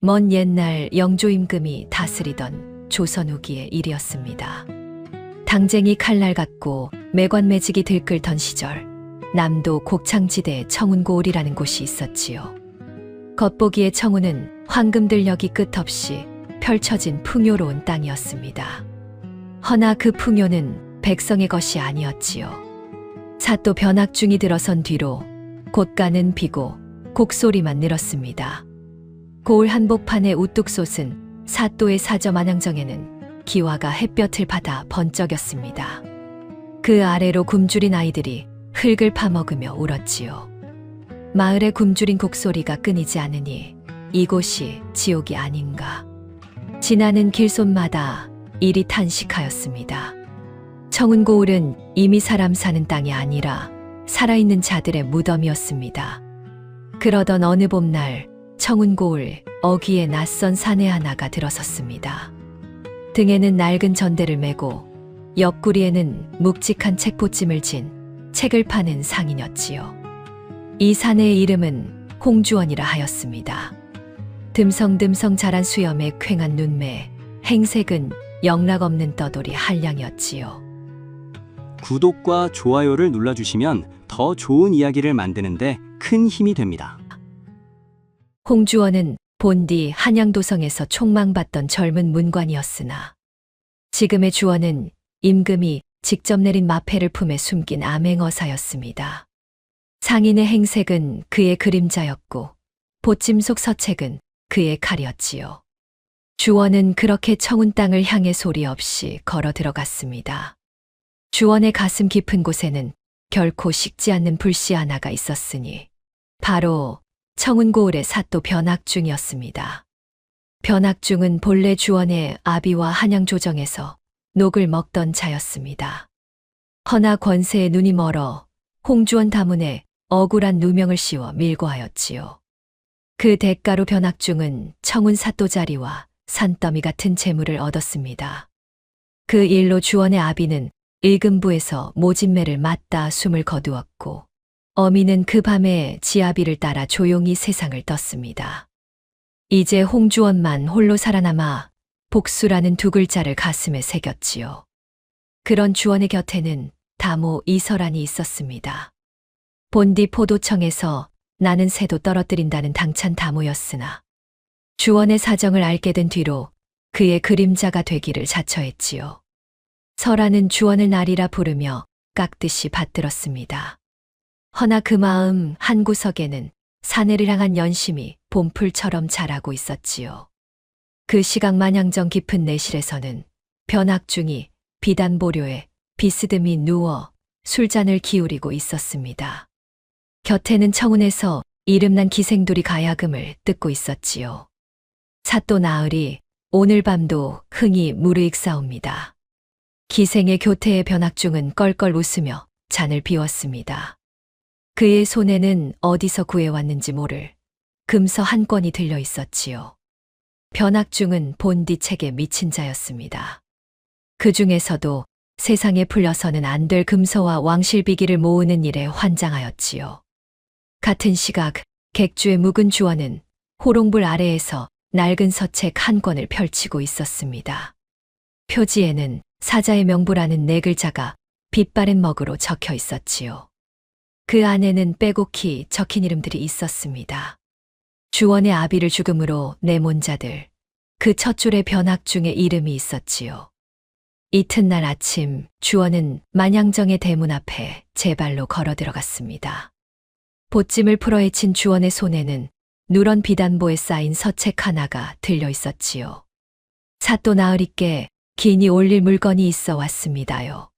먼 옛날 영조 임금이 다스리던 조선 후기의 일이었습니다. 당쟁이 칼날 같고 매관매직이 들끓던 시절, 남도 곡창지대에 청운고을이라는 곳이 있었지요. 겉보기에 청운은 황금들녘이 끝없이 펼쳐진 풍요로운 땅이었습니다. 허나 그 풍요는 백성의 것이 아니었지요. 사또 변학중이 들어선 뒤로 곳간은 비고 곡소리만 늘었습니다. 고을 한복판에 우뚝 솟은 사또의 사저 만향정에는 기와가 햇볕을 받아 번쩍였습니다. 그 아래로 굶주린 아이들이 흙을 파먹으며 울었지요. 마을에 굶주린 곡소리가 끊이지 않으니 이곳이 지옥이 아닌가. 지나는 길손마다 이리 탄식하였습니다. 청운고을은 이미 사람 사는 땅이 아니라 살아있는 자들의 무덤이었습니다. 그러던 어느 봄날 청운고을 어귀에 낯선 사내 하나가 들어섰습니다. 등에는 낡은 전대를 메고 옆구리에는 묵직한 책보찜을 진 책을 파는 상인이었지요. 이 사내의 이름은 홍주원이라 하였습니다. 듬성듬성 자란 수염에 퀭한 눈매, 행색은 영락없는 떠돌이 한량이었지요. 구독과 좋아요를 눌러주시면 더 좋은 이야기를 만드는데 큰 힘이 됩니다. 홍주원은 본디 한양도성에서 촉망받던 젊은 문관이었으나 지금의 주원은 임금이 직접 내린 마패를 품에 숨긴 암행어사였습니다. 상인의 행색은 그의 그림자였고 보찜 속 서책은 그의 칼이었지요. 주원은 그렇게 청운 땅을 향해 소리 없이 걸어 들어갔습니다. 주원의 가슴 깊은 곳에는 결코 식지 않는 불씨 하나가 있었으니 바로 청운고을의 사또 변학중이었습니다. 변학중은 본래 주원의 아비와 한양조정에서 녹을 먹던 자였습니다. 허나 권세의 눈이 멀어 홍주원 다문에 억울한 누명을 씌워 밀고 하였지요. 그 대가로 변학중은 청운 사또 자리와 산더미 같은 재물을 얻었습니다. 그 일로 주원의 아비는 일금부에서 모진매를 맞다 숨을 거두었고 어미는 그 밤에 지아비를 따라 조용히 세상을 떴습니다. 이제 홍주원만 홀로 살아남아 복수라는 두 글자를 가슴에 새겼지요. 그런 주원의 곁에는 다모 이설안이 있었습니다. 본디 포도청에서 나는 새도 떨어뜨린다는 당찬 다모였으나 주원의 사정을 알게 된 뒤로 그의 그림자가 되기를 자처했지요. 설안은 주원을 날이라 부르며 깍듯이 받들었습니다. 허나 그 마음 한구석에는 사내를 향한 연심이 봄풀처럼 자라고 있었지요. 그 시각 만향정 깊은 내실에서는 변학중이 비단보료에 비스듬히 누워 술잔을 기울이고 있었습니다. 곁에는 청운에서 이름난 기생돌이 가야금을 뜯고 있었지요. 사또 나으리 오늘 밤도 흥이 무르익사옵니다. 기생의 교태의 변학중은 껄껄 웃으며 잔을 비웠습니다. 그의 손에는 어디서 구해왔는지 모를 금서 한 권이 들려 있었지요. 변학중은 본디 책에 미친 자였습니다. 그 중에서도 세상에 풀려서는 안 될 금서와 왕실비기를 모으는 일에 환장하였지요. 같은 시각 객주의 묵은 주원은 호롱불 아래에서 낡은 서책 한 권을 펼치고 있었습니다. 표지에는 사자의 명부라는 네 글자가 빛바랜 먹으로 적혀 있었지요. 그 안에는 빼곡히 적힌 이름들이 있었습니다. 주원의 아비를 죽음으로 내몬 자들, 그 첫 줄에 변학중의 이름이 있었지요. 이튿날 아침 주원은 만향정의 대문 앞에 제 발로 걸어 들어갔습니다. 보찜을 풀어헤친 주원의 손에는 누런 비단보에 쌓인 서책 하나가 들려 있었지요. 사또 나으리께 기니 올릴 물건이 있어 왔습니다요.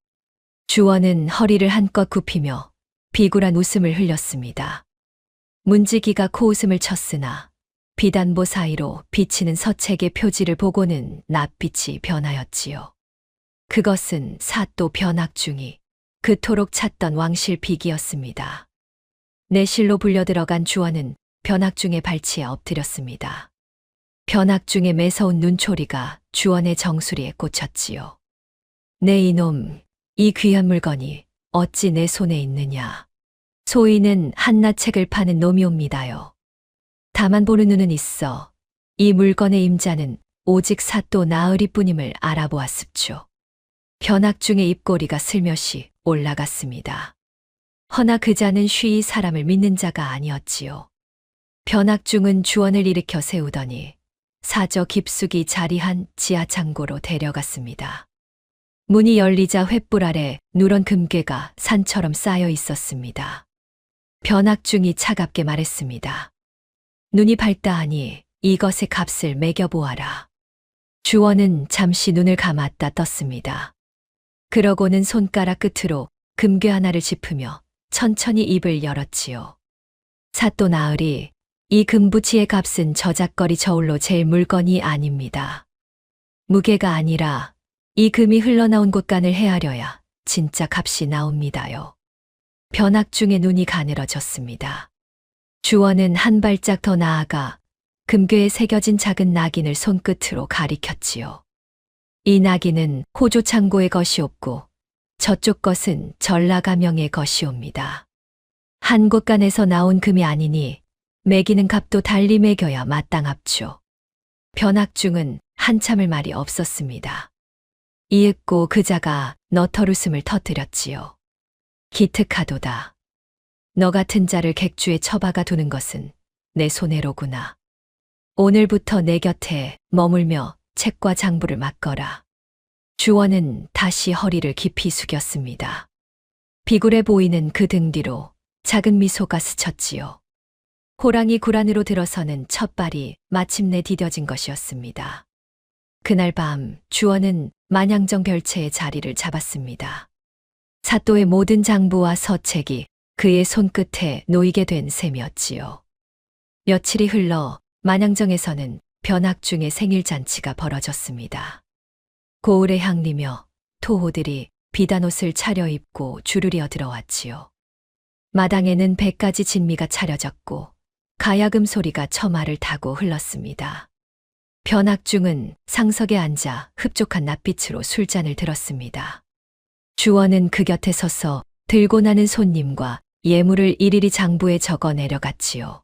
주원은 허리를 한껏 굽히며 비굴한 웃음을 흘렸습니다. 문지기가 코웃음을 쳤으나 비단보 사이로 비치는 서책의 표지를 보고는 낯빛이 변하였지요. 그것은 사또 변학중이 그토록 찾던 왕실 비기였습니다. 내실로 불려 들어간 주원은 변학중의 발치에 엎드렸습니다. 변학중의 매서운 눈초리가 주원의 정수리에 꽂혔지요. 내 이놈, 이 귀한 물건이 어찌 내 손에 있느냐. 소인은 한낱 책을 파는 놈이옵니다요. 다만 보는 눈은 있어 이 물건의 임자는 오직 사또 나으리뿐임을 알아보았습죠. 변학중의 입꼬리가 슬며시 올라갔습니다. 허나 그 자는 쉬이 사람을 믿는 자가 아니었지요. 변학중은 주원을 일으켜 세우더니 사저 깊숙이 자리한 지하 창고로 데려갔습니다. 문이 열리자 횃불 아래 누런 금괴가 산처럼 쌓여 있었습니다. 변학중이 차갑게 말했습니다. 눈이 밝다 하니 이것의 값을 매겨보아라. 주원은 잠시 눈을 감았다 떴습니다. 그러고는 손가락 끝으로 금괴 하나를 짚으며 천천히 입을 열었지요. 사또 나으리, 이 금부치의 값은 저작거리 저울로 잴 물건이 아닙니다. 무게가 아니라 이 금이 흘러나온 곳간을 헤아려야 진짜 값이 나옵니다요. 변학중의 눈이 가늘어졌습니다. 주원은 한 발짝 더 나아가 금괴에 새겨진 작은 낙인을 손끝으로 가리켰지요. 이 낙인은 호조 창고의 것이옵고 저쪽 것은 전라가명의 것이옵니다. 한 곳간에서 나온 금이 아니니 매기는 값도 달리 매겨야 마땅합죠. 변학중은 한참을 말이 없었습니다. 이윽고 그자가 너털웃음을 터뜨렸지요. 기특하도다. 너 같은 자를 객주에 처박아 두는 것은 내 손해로구나. 오늘부터 내 곁에 머물며 책과 장부를 맡거라. 주원은 다시 허리를 깊이 숙였습니다. 비굴해 보이는 그 등 뒤로 작은 미소가 스쳤지요. 호랑이 굴 안으로 들어서는 첫 발이 마침내 디뎌진 것이었습니다. 그날 밤 주원은 만양정 별채의 자리를 잡았습니다. 사또의 모든 장부와 서책이 그의 손끝에 놓이게 된 셈이었지요. 며칠이 흘러 만양정에서는 변학중의 생일잔치가 벌어졌습니다. 고을에 향리며 토호들이 비단 옷을 차려입고 주르리어 들어왔지요. 마당에는 100가지 진미가 차려졌고 가야금 소리가 처마를 타고 흘렀습니다. 변학중은 상석에 앉아 흡족한 낯빛으로 술잔을 들었습니다. 주원은 그 곁에 서서 들고 나는 손님과 예물을 일일이 장부에 적어 내려갔지요.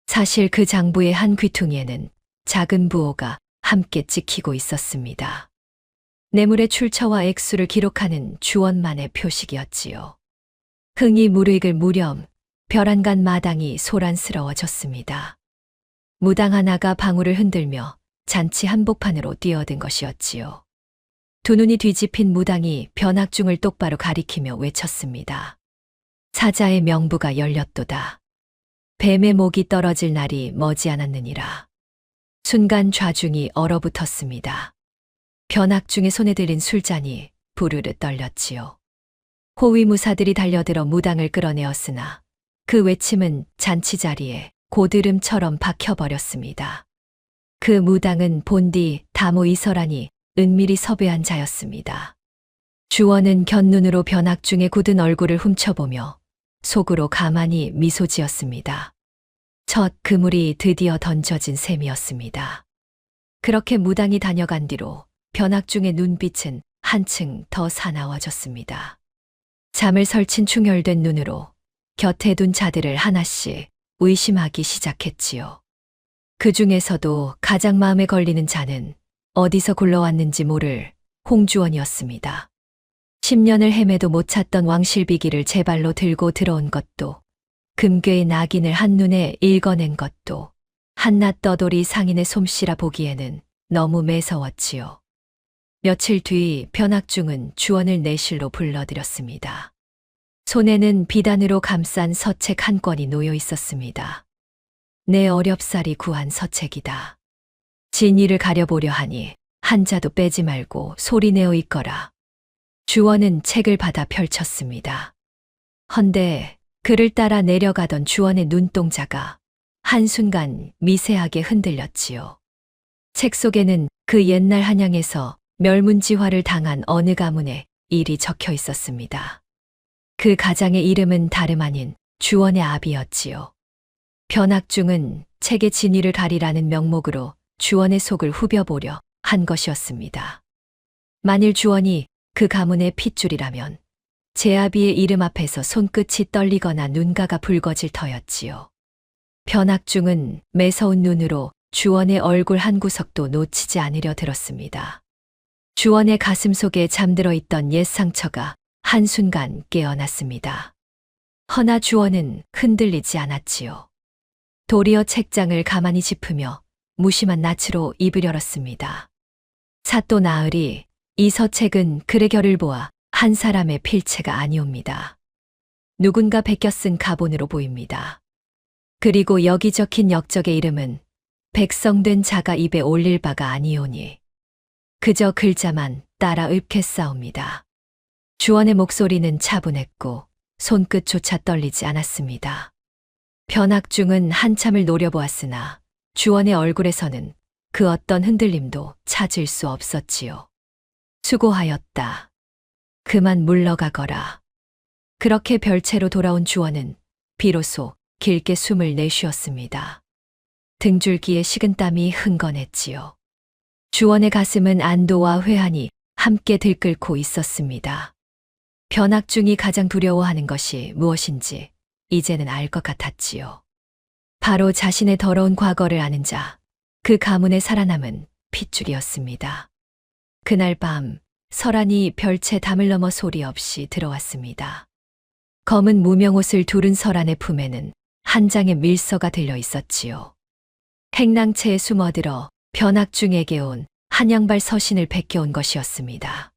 사실 그 장부의 한 귀퉁이에는 작은 부호가 함께 찍히고 있었습니다. 뇌물의 출처와 액수를 기록하는 주원만의 표식이었지요. 흥이 무르익을 무렴 별안간 마당이 소란스러워졌습니다. 무당 하나가 방울을 흔들며 잔치 한복판으로 뛰어든 것이었지요. 두 눈이 뒤집힌 무당이 변학중을 똑바로 가리키며 외쳤습니다. 사자의 명부가 열렸도다. 뱀의 목이 떨어질 날이 머지않았느니라. 순간 좌중이 얼어붙었습니다. 변학중의 손에 들린 술잔이 부르르 떨렸지요. 호위무사들이 달려들어 무당을 끌어내었으나 그 외침은 잔치 자리에 고드름처럼 박혀버렸습니다. 그 무당은 본디 다모 이설하니 은밀히 섭외한 자였습니다. 주원은 곁눈으로 변학중의 굳은 얼굴을 훔쳐보며 속으로 가만히 미소 지었습니다. 첫 그물이 드디어 던져진 셈이었습니다. 그렇게 무당이 다녀간 뒤로 변학중의 눈빛은 한층 더 사나워졌습니다. 잠을 설친 충혈된 눈으로 곁에 둔 자들을 하나씩 의심하기 시작했지요. 그 중에서도 가장 마음에 걸리는 자는 어디서 굴러왔는지 모를 홍주원이었습니다. 10년을 헤매도 못 찾던 왕실비기를 제 발로 들고 들어온 것도, 금괴의 낙인을 한눈에 읽어낸 것도 한낱 떠돌이 상인의 솜씨라 보기에는 너무 매서웠지요. 며칠 뒤 변학중은 주원을 내실로 불러들였습니다. 손에는 비단으로 감싼 서책 한 권이 놓여 있었습니다. 내 어렵사리 구한 서책이다. 진이를 가려보려 하니 한자도 빼지 말고 소리내어 읽거라. 주원은 책을 받아 펼쳤습니다. 헌데 그를 따라 내려가던 주원의 눈동자가 한순간 미세하게 흔들렸지요. 책 속에는 그 옛날 한양에서 멸문지화를 당한 어느 가문의 일이 적혀 있었습니다. 그 가장의 이름은 다름 아닌 주원의 아비였지요. 변학중은 책의 진위를 가리라는 명목으로 주원의 속을 후벼보려 한 것이었습니다. 만일 주원이 그 가문의 핏줄이라면 제 아비의 이름 앞에서 손끝이 떨리거나 눈가가 붉어질 터였지요. 변학중은 매서운 눈으로 주원의 얼굴 한 구석도 놓치지 않으려 들었습니다. 주원의 가슴 속에 잠들어 있던 옛 상처가 한순간 깨어났습니다. 허나 주원은 흔들리지 않았지요. 도리어 책장을 가만히 짚으며 무심한 낯으로 입을 열었습니다. 사또 나으리, 이 서책은 글의 결을 보아 한 사람의 필체가 아니옵니다. 누군가 베껴 쓴 가본으로 보입니다. 그리고 여기 적힌 역적의 이름은 백성된 자가 입에 올릴 바가 아니오니 그저 글자만 따라 읊겠사옵니다. 주원의 목소리는 차분했고 손끝조차 떨리지 않았습니다. 변학중은 한참을 노려보았으나 주원의 얼굴에서는 그 어떤 흔들림도 찾을 수 없었지요. 수고하였다. 그만 물러가거라. 그렇게 별채로 돌아온 주원은 비로소 길게 숨을 내쉬었습니다. 등줄기에 식은땀이 흥건했지요. 주원의 가슴은 안도와 회한이 함께 들끓고 있었습니다. 변학중이 가장 두려워하는 것이 무엇인지 이제는 알 것 같았지요. 바로 자신의 더러운 과거를 아는 자, 그 가문에 살아남은 핏줄이었습니다. 그날 밤 설한이 별채 담을 넘어 소리 없이 들어왔습니다. 검은 무명옷을 두른 설한의 품에는 한 장의 밀서가 들려 있었지요. 행랑채에 숨어들어 변학중에게 온 한양발 서신을 베껴온 것이었습니다.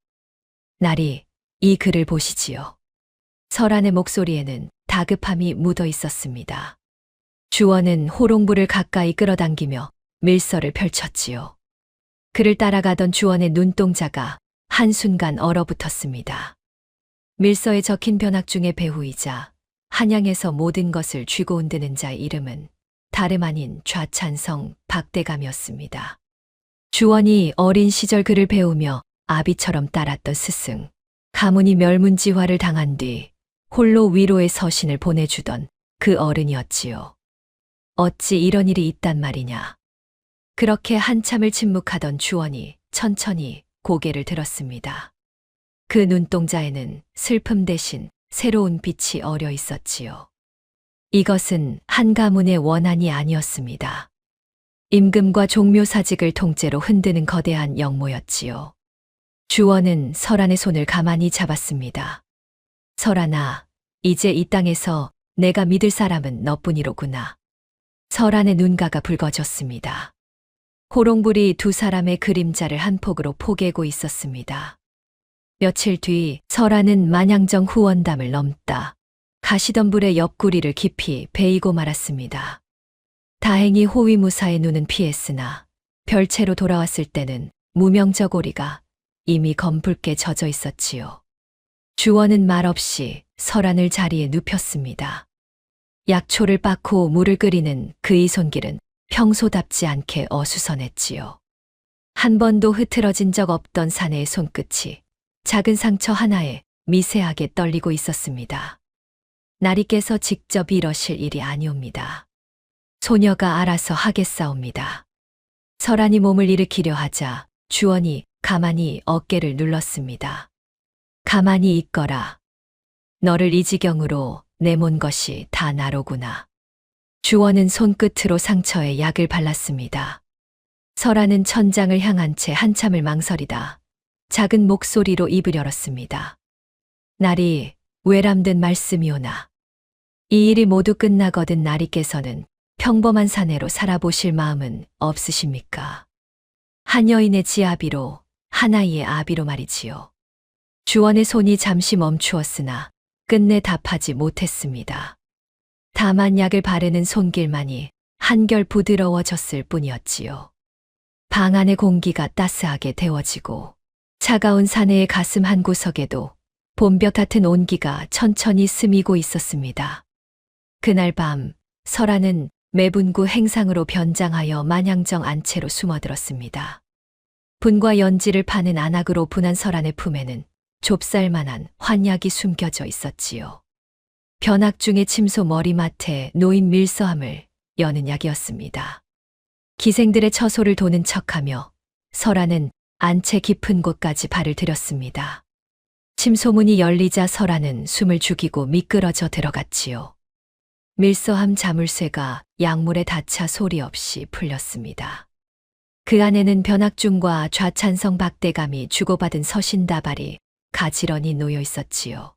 날이 이 글을 보시지요. 설한의 목소리에는 다급함이 묻어 있었습니다. 주원은 호롱불을 가까이 끌어당기며 밀서를 펼쳤지요. 그를 따라가던 주원의 눈동자가 한순간 얼어붙었습니다. 밀서에 적힌 변학중의 배후이자 한양에서 모든 것을 쥐고 흔드는 자의 이름은 다름 아닌 좌찬성 박대감이었습니다. 주원이 어린 시절 그를 배우며 아비처럼 따랐던 스승, 가문이 멸문지화를 당한 뒤 홀로 위로의 서신을 보내주던 그 어른이었지요. 어찌 이런 일이 있단 말이냐. 그렇게 한참을 침묵하던 주원이 천천히 고개를 들었습니다. 그 눈동자에는 슬픔 대신 새로운 빛이 어려 있었지요. 이것은 한 가문의 원한이 아니었습니다. 임금과 종묘사직을 통째로 흔드는 거대한 역모였지요. 주원은 설한의 손을 가만히 잡았습니다. 설한아, 이제 이 땅에서 내가 믿을 사람은 너뿐이로구나. 설한의 눈가가 붉어졌습니다. 호롱불이 두 사람의 그림자를 한 폭으로 포개고 있었습니다. 며칠 뒤 설한은 만양정 후원담을 넘다 가시던 불의 옆구리를 깊이 베이고 말았습니다. 다행히 호위무사의 눈은 피했으나 별채로 돌아왔을 때는 무명저고리가 이미 검붉게 젖어 있었지요. 주원은 말없이 설한을 자리에 눕혔습니다. 약초를 빻고 물을 끓이는 그의 손길은 평소답지 않게 어수선했지요. 한 번도 흐트러진 적 없던 사내의 손끝이 작은 상처 하나에 미세하게 떨리고 있었습니다. 나리께서 직접 이러실 일이 아니옵니다. 소녀가 알아서 하겠사옵니다. 설한이 몸을 일으키려 하자 주원이 가만히 어깨를 눌렀습니다. 가만히 있거라. 너를 이 지경으로 내몬 것이 다 나로구나. 주원은 손끝으로 상처에 약을 발랐습니다. 설한은 천장을 향한 채 한참을 망설이다 작은 목소리로 입을 열었습니다. 나리, 외람된 말씀이오나. 이 일이 모두 끝나거든 나리께서는 평범한 사내로 살아보실 마음은 없으십니까? 한 여인의 지아비로, 한 아이의 아비로 말이지요. 주원의 손이 잠시 멈추었으나 끝내 답하지 못했습니다. 다만 약을 바르는 손길만이 한결 부드러워졌을 뿐이었지요. 방 안의 공기가 따스하게 데워지고 차가운 사내의 가슴 한 구석에도 봄볕 같은 온기가 천천히 스미고 있었습니다. 그날 밤 설한은 매분구 행상으로 변장하여 만양정 안채로 숨어들었습니다. 분과 연지를 파는 안악으로 분한 설한의 품에는 좁쌀만한 환약이 숨겨져 있었지요. 변학중의 침소 머리맡에 놓인 밀서함을 여는 약이었습니다. 기생들의 처소를 도는 척하며 설한은 안채 깊은 곳까지 발을 들였습니다. 침소문이 열리자 설한은 숨을 죽이고 미끄러져 들어갔지요. 밀서함 자물쇠가 약물에 닿자 소리 없이 풀렸습니다. 그 안에는 변학중과 좌찬성 박대감이 주고받은 서신다발이 가지런히 놓여 있었지요.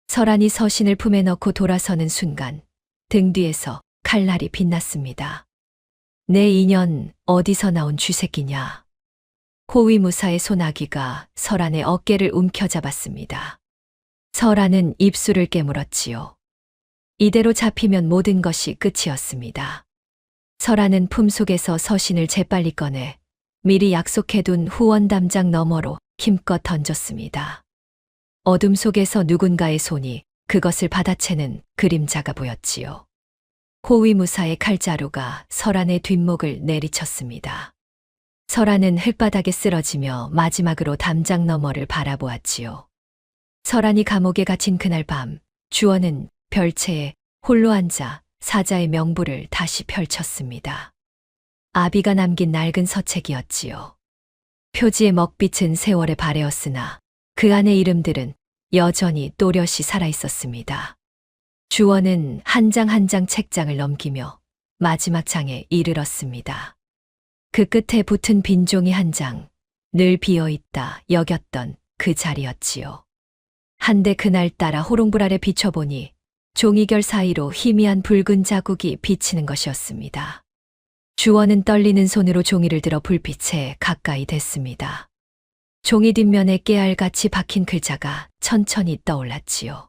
설한이 서신을 품에 넣고 돌아서는 순간 등 뒤에서 칼날이 빛났습니다. 내 인연 어디서 나온 쥐새끼냐. 호위무사의 소나기가 설한의 어깨를 움켜잡았습니다. 설한은 입술을 깨물었지요. 이대로 잡히면 모든 것이 끝이었습니다. 설한은 품속에서 서신을 재빨리 꺼내 미리 약속해둔 후원담장 너머로 힘껏 던졌습니다. 어둠 속에서 누군가의 손이 그것을 받아채는 그림자가 보였지요. 호위무사의 칼자루가 설한의 뒷목을 내리쳤습니다. 설한은 흙바닥에 쓰러지며 마지막으로 담장 너머를 바라보았지요. 설한이 감옥에 갇힌 그날 밤, 주원은 별채에 홀로 앉아 사자의 명부를 다시 펼쳤습니다. 아비가 남긴 낡은 서책이었지요. 표지의 먹빛은 세월에 바래었으나 그 안의 이름들은 여전히 또렷이 살아있었습니다. 주원은 한 장 한 장 책장을 넘기며 마지막 장에 이르렀습니다. 그 끝에 붙은 빈 종이 한 장, 늘 비어있다 여겼던 그 자리였지요. 한데 그날따라 호롱불 아래 비춰보니 종이결 사이로 희미한 붉은 자국이 비치는 것이었습니다. 주원은 떨리는 손으로 종이를 들어 불빛에 가까이 댔습니다. 종이 뒷면에 깨알같이 박힌 글자가 천천히 떠올랐지요.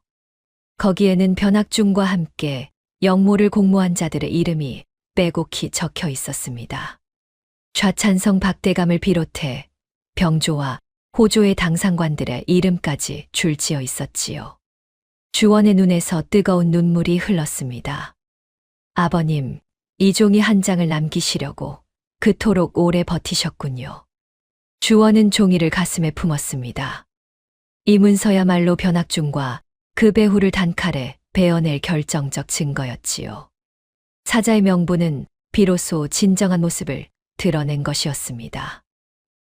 거기에는 변학중과 함께 역모를 공모한 자들의 이름이 빼곡히 적혀 있었습니다. 좌찬성 박대감을 비롯해 병조와 호조의 당상관들의 이름까지 줄지어 있었지요. 주원의 눈에서 뜨거운 눈물이 흘렀습니다. 아버님, 이 종이 한 장을 남기시려고 그토록 오래 버티셨군요. 주원은 종이를 가슴에 품었습니다. 이 문서야말로 변학중과 그 배후를 단칼에 베어낼 결정적 증거였지요. 사자의 명부는 비로소 진정한 모습을 드러낸 것이었습니다.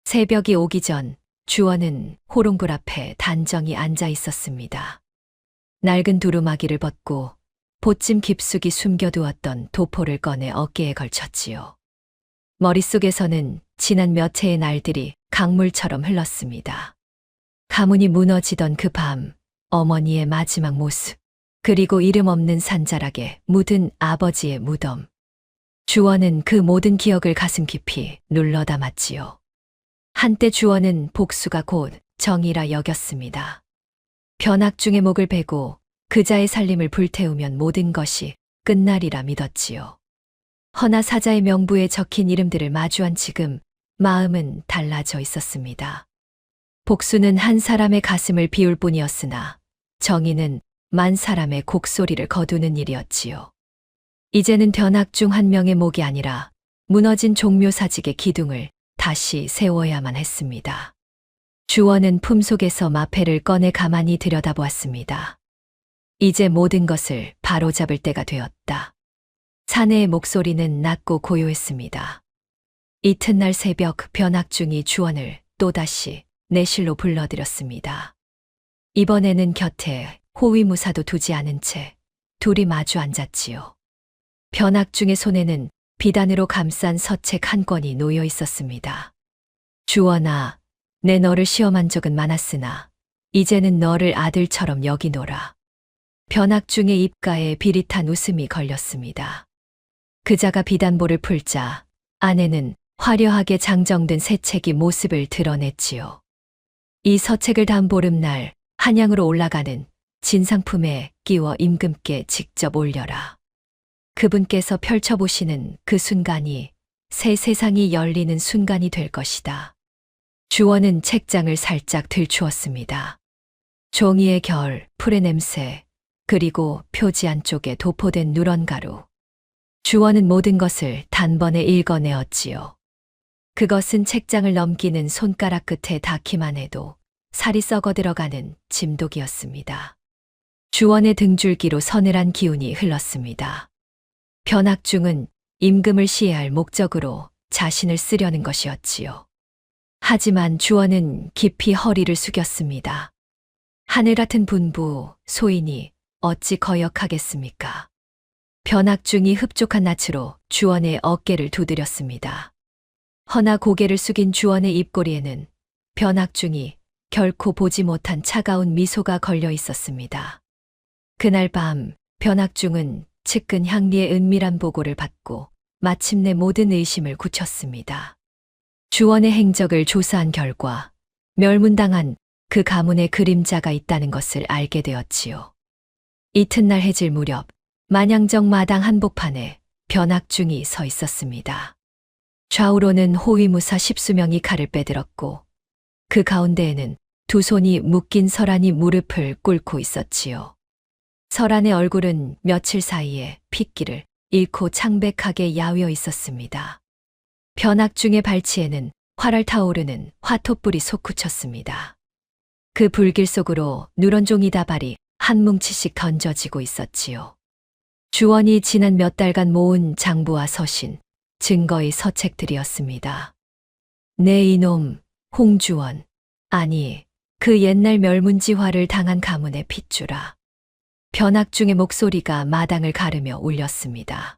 새벽이 오기 전 주원은 호롱불 앞에 단정히 앉아 있었습니다. 낡은 두루마기를 벗고 보찜 깊숙이 숨겨두었던 도포를 꺼내 어깨에 걸쳤지요. 머릿속에서는 지난 몇 해의 날들이 강물처럼 흘렀습니다. 가문이 무너지던 그 밤, 어머니의 마지막 모습, 그리고 이름 없는 산자락에 묻은 아버지의 무덤. 주원은 그 모든 기억을 가슴 깊이 눌러 담았지요. 한때 주원은 복수가 곧 정의라 여겼습니다. 변학중의 목을 베고 그자의 살림을 불태우면 모든 것이 끝나리라 믿었지요. 허나 사자의 명부에 적힌 이름들을 마주한 지금 마음은 달라져 있었습니다. 복수는 한 사람의 가슴을 비울 뿐이었으나 정의는 만 사람의 곡소리를 거두는 일이었지요. 이제는 변학중 한 명의 목이 아니라 무너진 종묘사직의 기둥을 다시 세워야만 했습니다. 주원은 품속에서 마패를 꺼내 가만히 들여다보았습니다. 이제 모든 것을 바로잡을 때가 되었다. 사내의 목소리는 낮고 고요했습니다. 이튿날 새벽 변학중이 주원을 또다시 내실로 불러들였습니다. 이번에는 곁에 호위무사도 두지 않은 채 둘이 마주 앉았지요. 변학중의 손에는 비단으로 감싼 서책 한 권이 놓여 있었습니다. 주원아, 내 너를 시험한 적은 많았으나 이제는 너를 아들처럼 여기노라. 변학중의 입가에 비릿한 웃음이 걸렸습니다. 그자가 비단보를 풀자 안에는 화려하게 장정된 새 책이 모습을 드러냈지요. 이 서책을 담은 보름날 한양으로 올라가는 진상품에 끼워 임금께 직접 올려라. 그분께서 펼쳐보시는 그 순간이 새 세상이 열리는 순간이 될 것이다. 주원은 책장을 살짝 들추었습니다. 종이의 결, 풀의 냄새, 그리고 표지 안쪽에 도포된 누런 가루. 주원은 모든 것을 단번에 읽어내었지요. 그것은 책장을 넘기는 손가락 끝에 닿기만 해도 살이 썩어 들어가는 짐독이었습니다. 주원의 등줄기로 서늘한 기운이 흘렀습니다. 변학중은 임금을 시해할 목적으로 자신을 쓰려는 것이었지요. 하지만 주원은 깊이 허리를 숙였습니다. 하늘 같은 분부, 소인이 어찌 거역하겠습니까? 변학중이 흡족한 낯으로 주원의 어깨를 두드렸습니다. 허나 고개를 숙인 주원의 입꼬리에는 변학중이 결코 보지 못한 차가운 미소가 걸려 있었습니다. 그날 밤 변학중은 측근 향리의 은밀한 보고를 받고 마침내 모든 의심을 굳혔습니다. 주원의 행적을 조사한 결과 멸문당한 그 가문의 그림자가 있다는 것을 알게 되었지요. 이튿날 해질 무렵 만양정 마당 한복판에 변학중이 서 있었습니다. 좌우로는 호위무사 10수명이 칼을 빼들었고 그 가운데에는 두 손이 묶인 설안이 무릎을 꿇고 있었지요. 설안의 얼굴은 며칠 사이에 핏기를 잃고 창백하게 야위어 있었습니다. 변학중의 발치에는 활활 타오르는 화토불이 솟구쳤습니다. 그 불길 속으로 누런 종이 다발이 한 뭉치씩 던져지고 있었지요. 주원이 지난 몇 달간 모은 장부와 서신, 증거의 서책들이었습니다. 내 이놈 홍주원, 아니 그 옛날 멸문지화를 당한 가문의 핏줄아. 변학중의 목소리가 마당을 가르며 울렸습니다.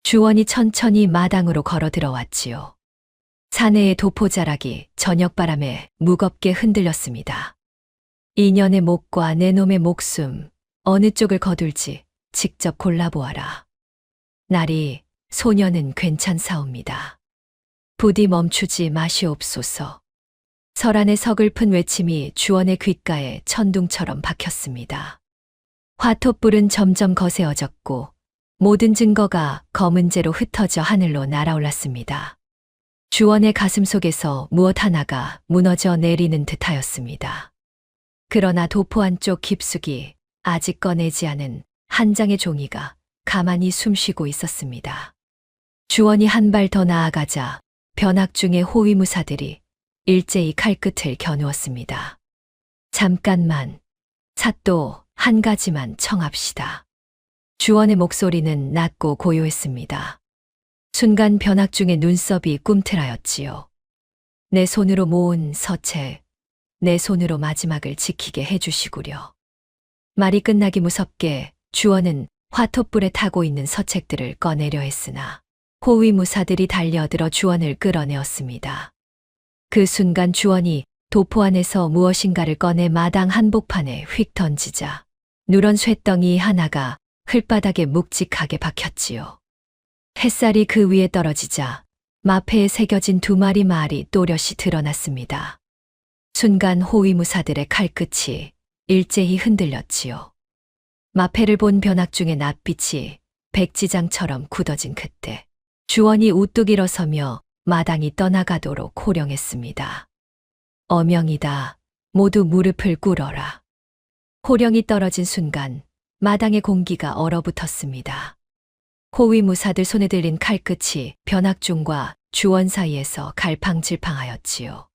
주원이 천천히 마당으로 걸어 들어왔지요. 사내의 도포자락이 저녁바람에 무겁게 흔들렸습니다. 이년의 목과 내 놈의 목숨, 어느 쪽을 거둘지 직접 골라보아라. 나리, 소녀는 괜찮사옵니다. 부디 멈추지 마시옵소서. 설안의 서글픈 외침이 주원의 귓가에 천둥처럼 박혔습니다. 화토불은 점점 거세어졌고 모든 증거가 검은재로 흩어져 하늘로 날아올랐습니다. 주원의 가슴 속에서 무엇 하나가 무너져 내리는 듯하였습니다. 그러나 도포 안쪽 깊숙이 아직 꺼내지 않은 한 장의 종이가 가만히 숨쉬고 있었습니다. 주원이 한 발 더 나아가자 변학중의 호위무사들이 일제히 칼끝을 겨누었습니다. 잠깐만, 사또 한 가지만 청합시다. 주원의 목소리는 낮고 고요했습니다. 순간 변학중의 눈썹이 꿈틀하였지요. 내 손으로 모은 서책, 내 손으로 마지막을 지키게 해주시구려. 말이 끝나기 무섭게 주원은 화토불에 타고 있는 서책들을 꺼내려 했으나 호위무사들이 달려들어 주원을 끌어내었습니다. 그 순간 주원이 도포 안에서 무엇인가를 꺼내 마당 한복판에 휙 던지자 누런 쇠덩이 하나가 흘바닥에 묵직하게 박혔지요. 햇살이 그 위에 떨어지자 마패에 새겨진 두 마리 말이 또렷이 드러났습니다. 순간 호위무사들의 칼끝이 일제히 흔들렸지요. 마패를 본 변학중의 낯빛이 백지장처럼 굳어진 그때 주원이 우뚝 일어서며 마당이 떠나가도록 호령했습니다. 어명이다. 모두 무릎을 꿇어라. 호령이 떨어진 순간 마당의 공기가 얼어붙었습니다. 호위무사들 손에 들린 칼끝이 변학중과 주원 사이에서 갈팡질팡하였지요.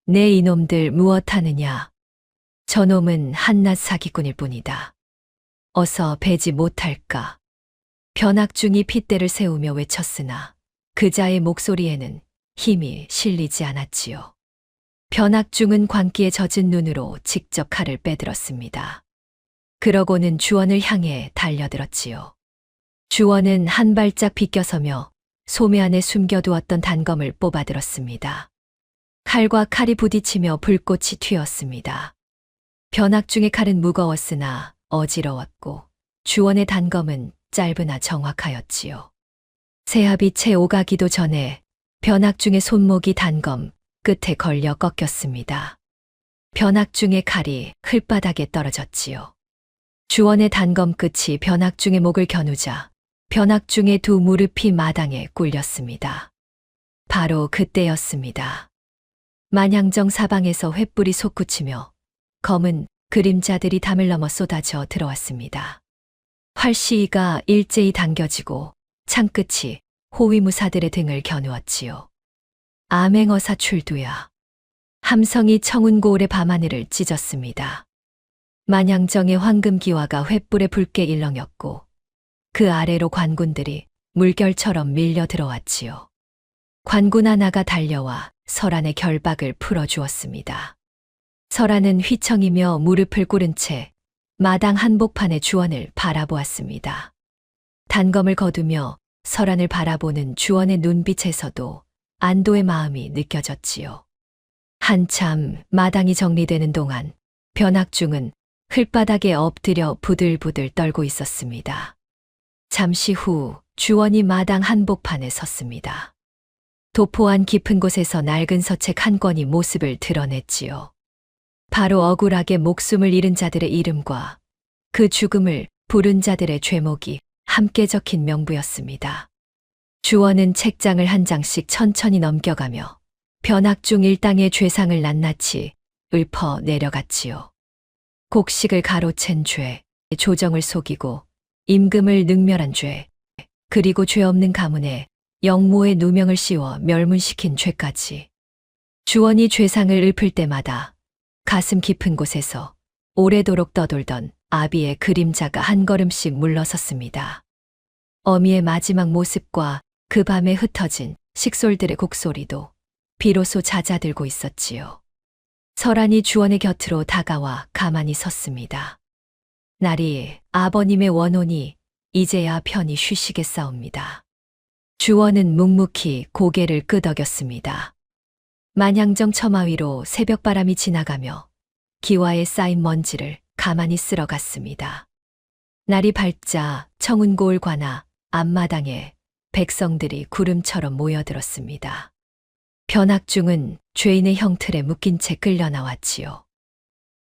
내 이놈들 무엇하느냐. 저놈은 한낱 사기꾼일 뿐이다. 어서 배지 못할까. 변학중이 핏대를 세우며 외쳤으나 그자의 목소리에는 힘이 실리지 않았지요. 변학중은 광기에 젖은 눈으로 직접 칼을 빼들었습니다. 그러고는 주원을 향해 달려들었지요. 주원은 한 발짝 비껴서며 소매 안에 숨겨두었던 단검을 뽑아들었습니다. 칼과 칼이 부딪히며 불꽃이 튀었습니다. 변학중의 칼은 무거웠으나 어지러웠고 주원의 단검은 짧으나 정확하였지요. 새합이 채 오가기도 전에 변학중의 손목이 단검 끝에 걸려 꺾였습니다. 변학중의 칼이 흘바닥에 떨어졌지요. 주원의 단검 끝이 변학중의 목을 겨누자 변학중의 두 무릎이 마당에 꿇렸습니다. 바로 그때였습니다. 만양정 사방에서 횃불이 솟구치며 검은 그림자들이 담을 넘어 쏟아져 들어왔습니다. 활시위가 일제히 당겨지고 창끝이 호위무사들의 등을 겨누었지요. 암행어사 출두야. 함성이 청운고울의 밤하늘을 찢었습니다. 만양정의 황금기와가 횃불에 붉게 일렁였고 그 아래로 관군들이 물결처럼 밀려 들어왔지요. 관군 하나가 달려와 설안의 결박을 풀어주었습니다. 설안은 휘청이며 무릎을 꿇은 채 마당 한복판의 주원을 바라보았습니다. 단검을 거두며 설안을 바라보는 주원의 눈빛에서도 안도의 마음이 느껴졌지요. 한참 마당이 정리되는 동안 변학중은 흘바닥에 엎드려 부들부들 떨고 있었습니다. 잠시 후 주원이 마당 한복판에 섰습니다. 도포안 깊은 곳에서 낡은 서책 한 권이 모습을 드러냈지요. 바로 억울하게 목숨을 잃은 자들의 이름과 그 죽음을 부른 자들의 죄목이 함께 적힌 명부였습니다. 주원은 책장을 한 장씩 천천히 넘겨가며 변학중 일당의 죄상을 낱낱이 읊어 내려갔지요. 곡식을 가로챈 죄, 조정을 속이고 임금을 능멸한 죄, 그리고 죄 없는 가문에 영모의 누명을 씌워 멸문시킨 죄까지. 주원이 죄상을 읊을 때마다 가슴 깊은 곳에서 오래도록 떠돌던 아비의 그림자가 한 걸음씩 물러섰습니다. 어미의 마지막 모습과 그 밤에 흩어진 식솔들의 곡소리도 비로소 잦아들고 있었지요. 설안이 주원의 곁으로 다가와 가만히 섰습니다. 날이 아버님의 원혼이 이제야 편히 쉬시겠사옵니다. 주원은 묵묵히 고개를 끄덕였습니다. 만양정 처마 위로 새벽바람이 지나가며 기와에 쌓인 먼지를 가만히 쓸어갔습니다. 날이 밝자 청운고을 관아 앞마당에 백성들이 구름처럼 모여들었습니다. 변학중은 죄인의 형틀에 묶인 채 끌려 나왔지요.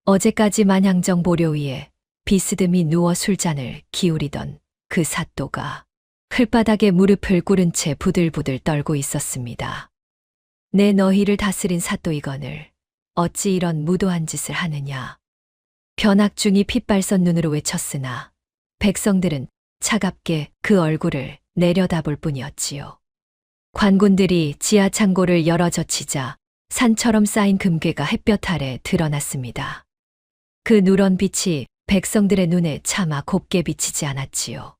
어제까지 만양정 보료 위에 비스듬히 누워 술잔을 기울이던 그 사또가 흘바닥에 무릎을 꿇은 채 부들부들 떨고 있었습니다. 내 너희를 다스린 사또이거늘 어찌 이런 무도한 짓을 하느냐. 변학중이 핏발선 눈으로 외쳤으나 백성들은 차갑게 그 얼굴을 내려다볼 뿐이었지요. 관군들이 지하 창고를 열어 젖히자 산처럼 쌓인 금괴가 햇볕 아래 드러났습니다. 그 누런 빛이 백성들의 눈에 차마 곱게 비치지 않았지요.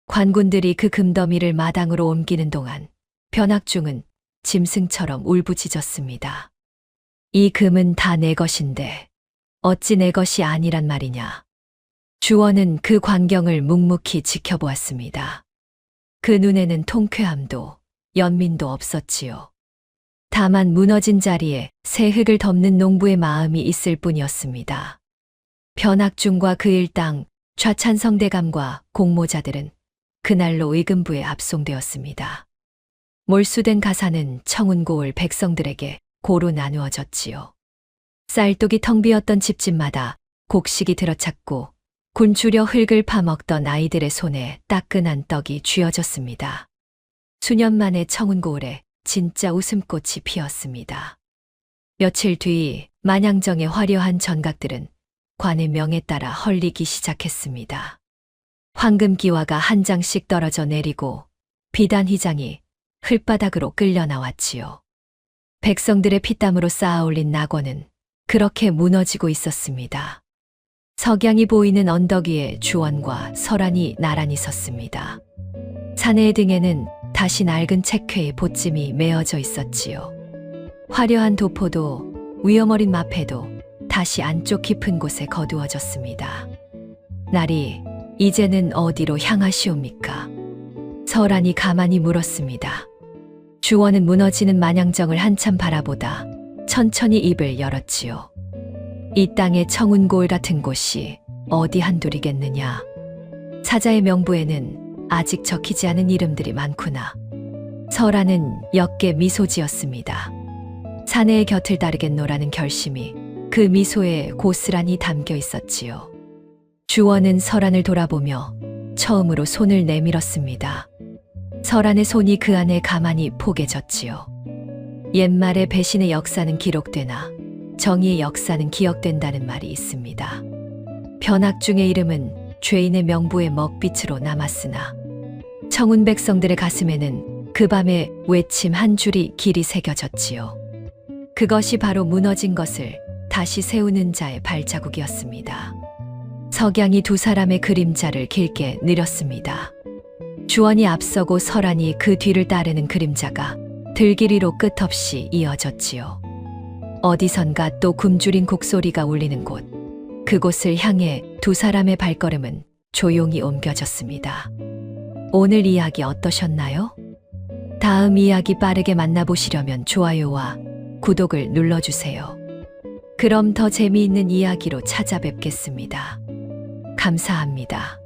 관군들이 그 금더미를 마당으로 옮기는 동안 변학중은 짐승처럼 울부짖었습니다. 이 금은 다 내 것인데 어찌 내 것이 아니란 말이냐. 주원은 그 광경을 묵묵히 지켜보았습니다. 그 눈에는 통쾌함도 연민도 없었지요. 다만 무너진 자리에 새 흙을 덮는 농부의 마음이 있을 뿐이었습니다. 변학중과 그 일당, 좌찬성대감과 공모자들은 그날로 의금부에 압송되었습니다. 몰수된 가사는 청운고을 백성들에게 고루 나누어졌지요. 쌀독이 텅 비었던 집집마다 곡식이 들어찼고 곤추려 흙을 파먹던 아이들의 손에 따끈한 떡이 쥐어졌습니다. 수년 만에 청운고을에 진짜 웃음꽃이 피었습니다. 며칠 뒤 만양정의 화려한 전각들은 관의 명에 따라 헐리기 시작했습니다. 황금기와가 한 장씩 떨어져 내리고 비단휘장이 흘바닥으로 끌려 나왔지요. 백성들의 피땀으로 쌓아올린 낙원은 그렇게 무너지고 있었습니다. 석양이 보이는 언덕 위에 주원과 설안이 나란히 섰습니다. 사내의 등에는 다시 낡은 책회의 보찜이 메어져 있었지요. 화려한 도포도 위험 어린 마패도 다시 안쪽 깊은 곳에 거두어졌습니다. 날이 이제는 어디로 향하시옵니까? 설안이 가만히 물었습니다. 주원은 무너지는 만양정을 한참 바라보다 천천히 입을 열었지요. 이 땅의 청운고을 같은 곳이 어디 한둘이겠느냐. 사자의 명부에는 아직 적히지 않은 이름들이 많구나. 설안은 옅게 미소 지었습니다. 사내의 곁을 따르겠노라는 결심이 그 미소에 고스란히 담겨 있었지요. 주원은 설안을 돌아보며 처음으로 손을 내밀었습니다. 설안의 손이 그 안에 가만히 포개졌지요. 옛말에 배신의 역사는 기록되나 정의의 역사는 기억된다는 말이 있습니다. 변학중의 이름은 죄인의 명부의 먹빛으로 남았으나 청운 백성들의 가슴에는 그 밤의 외침 한 줄이 길이 새겨졌지요. 그것이 바로 무너진 것을 다시 세우는 자의 발자국이었습니다. 석양이 두 사람의 그림자를 길게 느렸습니다. 주원이 앞서고 설안이 그 뒤를 따르는 그림자가 들길이로 끝없이 이어졌지요. 어디선가 또 굶주린 곡소리가 울리는 곳, 그곳을 향해 두 사람의 발걸음은 조용히 옮겨졌습니다. 오늘 이야기 어떠셨나요? 다음 이야기 빠르게 만나보시려면 좋아요와 구독을 눌러주세요. 그럼 더 재미있는 이야기로 찾아뵙겠습니다. 감사합니다.